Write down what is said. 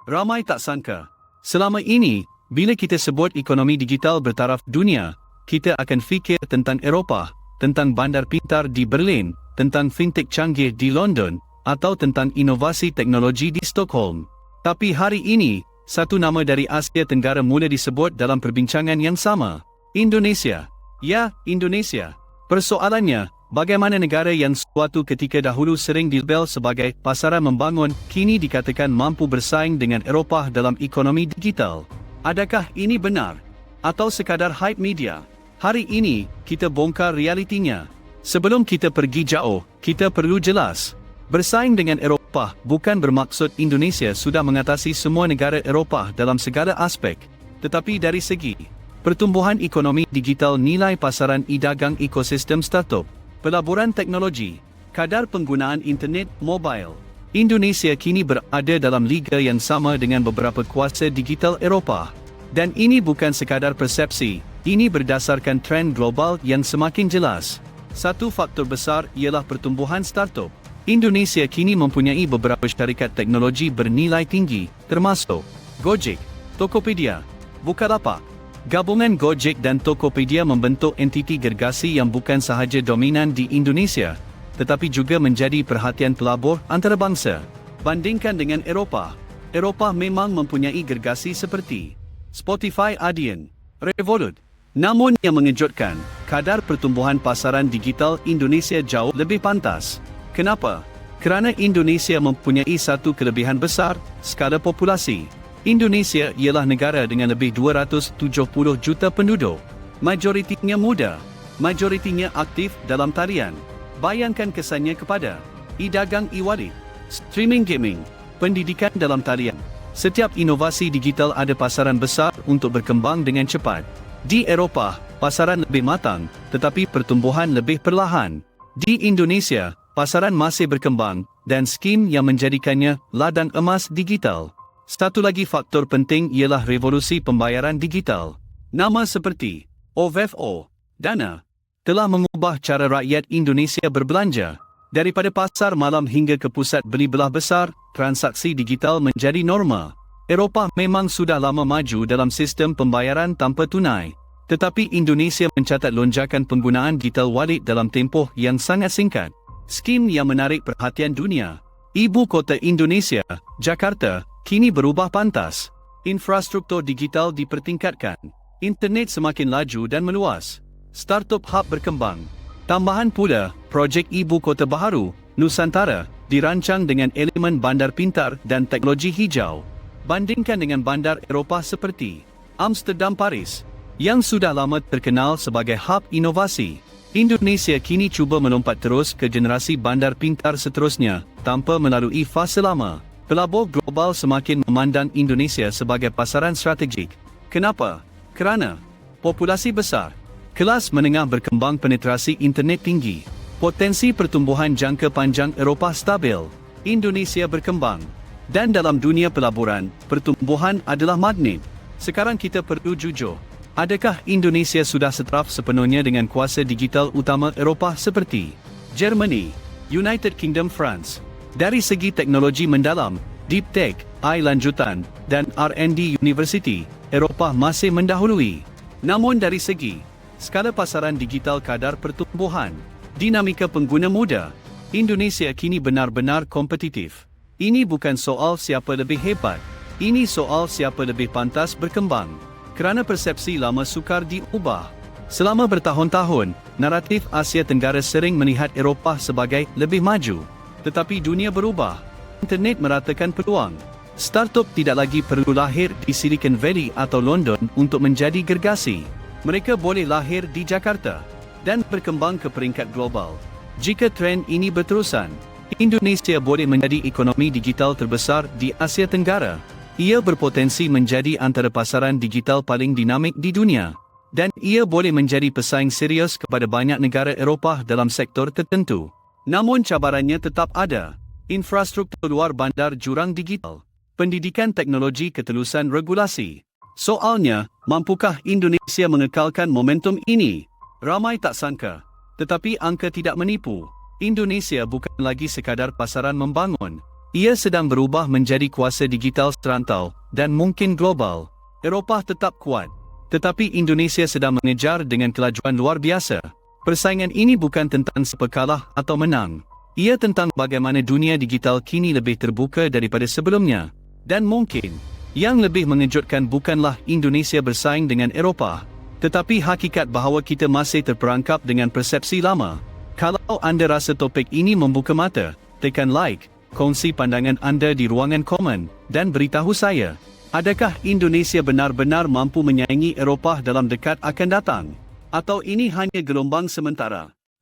Ramai tak sangka. Selama ini, bila kita sebut ekonomi digital bertaraf dunia, kita akan fikir tentang Eropah, tentang bandar pintar di Berlin, tentang fintech canggih di London, atau tentang inovasi teknologi di Stockholm. Tapi hari ini, satu nama dari Asia Tenggara mula disebut dalam perbincangan yang sama. Indonesia. Ya, Indonesia. Persoalannya, bagaimana negara yang suatu ketika dahulu sering dilabel sebagai pasaran membangun, kini dikatakan mampu bersaing dengan Eropah dalam ekonomi digital? Adakah ini benar? Atau sekadar hype media? Hari ini, kita bongkar realitinya. Sebelum kita pergi jauh, kita perlu jelas. Bersaing dengan Eropah bukan bermaksud Indonesia sudah mengatasi semua negara Eropah dalam segala aspek. Tetapi dari segi pertumbuhan ekonomi digital, nilai pasaran e-dagang, ekosistem startup, pelaburan teknologi, kadar penggunaan internet mobile, Indonesia kini berada dalam liga yang sama dengan beberapa kuasa digital Eropah. Dan ini bukan sekadar persepsi, ini berdasarkan trend global yang semakin jelas. Satu faktor besar ialah pertumbuhan startup. Indonesia kini mempunyai beberapa syarikat teknologi bernilai tinggi, termasuk Gojek, Tokopedia, Bukalapak. Gabungan Gojek dan Tokopedia membentuk entiti gergasi yang bukan sahaja dominan di Indonesia, tetapi juga menjadi perhatian pelabur antarabangsa. Bandingkan dengan Eropah, Eropah memang mempunyai gergasi seperti Spotify, Adyen, Revolut. Namun yang mengejutkan, kadar pertumbuhan pasaran digital Indonesia jauh lebih pantas. Kenapa? Kerana Indonesia mempunyai satu kelebihan besar, skala populasi. Indonesia ialah negara dengan lebih 270 juta penduduk. Majoritinya muda. Majoritinya aktif dalam talian. Bayangkan kesannya kepada e-dagang, e-wallet, streaming gaming, pendidikan dalam talian. Setiap inovasi digital ada pasaran besar untuk berkembang dengan cepat. Di Eropah, pasaran lebih matang, tetapi pertumbuhan lebih perlahan. Di Indonesia, pasaran masih berkembang, dan skim yang menjadikannya ladang emas digital. Satu lagi faktor penting ialah revolusi pembayaran digital. Nama seperti OVO, Dana, telah mengubah cara rakyat Indonesia berbelanja. Daripada pasar malam hingga ke pusat beli belah besar, transaksi digital menjadi norma. Eropah memang sudah lama maju dalam sistem pembayaran tanpa tunai. Tetapi Indonesia mencatat lonjakan penggunaan digital wallet dalam tempoh yang sangat singkat. Skim yang menarik perhatian dunia. Ibu kota Indonesia, Jakarta, kini berubah pantas. Infrastruktur digital dipertingkatkan. Internet semakin laju dan meluas. Startup hub berkembang. Tambahan pula, projek Ibu Kota Baharu, Nusantara, dirancang dengan elemen bandar pintar dan teknologi hijau. Bandingkan dengan bandar Eropah seperti Amsterdam, Paris, yang sudah lama terkenal sebagai hub inovasi. Indonesia kini cuba melompat terus ke generasi bandar pintar seterusnya, tanpa melalui fasa lama. Pelabur global semakin memandang Indonesia sebagai pasaran strategik. Kenapa? Kerana populasi besar, kelas menengah berkembang, penetrasi internet tinggi, potensi pertumbuhan jangka panjang Eropah stabil, Indonesia berkembang. Dan dalam dunia pelaburan, pertumbuhan adalah magnet. Sekarang kita perlu jujur. Adakah Indonesia sudah setaraf sepenuhnya dengan kuasa digital utama Eropah seperti Germany, United Kingdom, France? Dari segi teknologi mendalam, Deep Tech, I lanjutan, dan R&D University, Eropah masih mendahului. Namun dari segi skala pasaran digital, kadar pertumbuhan, dinamika pengguna muda, Indonesia kini benar-benar kompetitif. Ini bukan soal siapa lebih hebat, ini soal siapa lebih pantas berkembang. Kerana persepsi lama sukar diubah. Selama bertahun-tahun, naratif Asia Tenggara sering melihat Eropah sebagai lebih maju. Tetapi dunia berubah. Internet meratakan peluang. Startup tidak lagi perlu lahir di Silicon Valley atau London untuk menjadi gergasi. Mereka boleh lahir di Jakarta dan berkembang ke peringkat global. Jika trend ini berterusan, Indonesia boleh menjadi ekonomi digital terbesar di Asia Tenggara. Ia berpotensi menjadi antara pasaran digital paling dinamik di dunia. Dan ia boleh menjadi pesaing serius kepada banyak negara Eropah dalam sektor tertentu. Namun cabarannya tetap ada. Infrastruktur luar bandar, jurang digital, pendidikan teknologi, ketelusan regulasi. Soalnya, mampukah Indonesia mengekalkan momentum ini? Ramai tak sangka. Tetapi angka tidak menipu. Indonesia bukan lagi sekadar pasaran membangun. Ia sedang berubah menjadi kuasa digital serantau dan mungkin global. Eropah tetap kuat, tetapi Indonesia sedang mengejar dengan kelajuan luar biasa. Persaingan ini bukan tentang siapa kalah atau menang. Ia tentang bagaimana dunia digital kini lebih terbuka daripada sebelumnya. Dan mungkin, yang lebih mengejutkan bukanlah Indonesia bersaing dengan Eropah, tetapi hakikat bahawa kita masih terperangkap dengan persepsi lama. Kalau anda rasa topik ini membuka mata, tekan like, kongsi pandangan anda di ruangan komen, dan beritahu saya, adakah Indonesia benar-benar mampu menyaingi Eropah dalam dekat akan datang? Atau ini hanya gelombang sementara?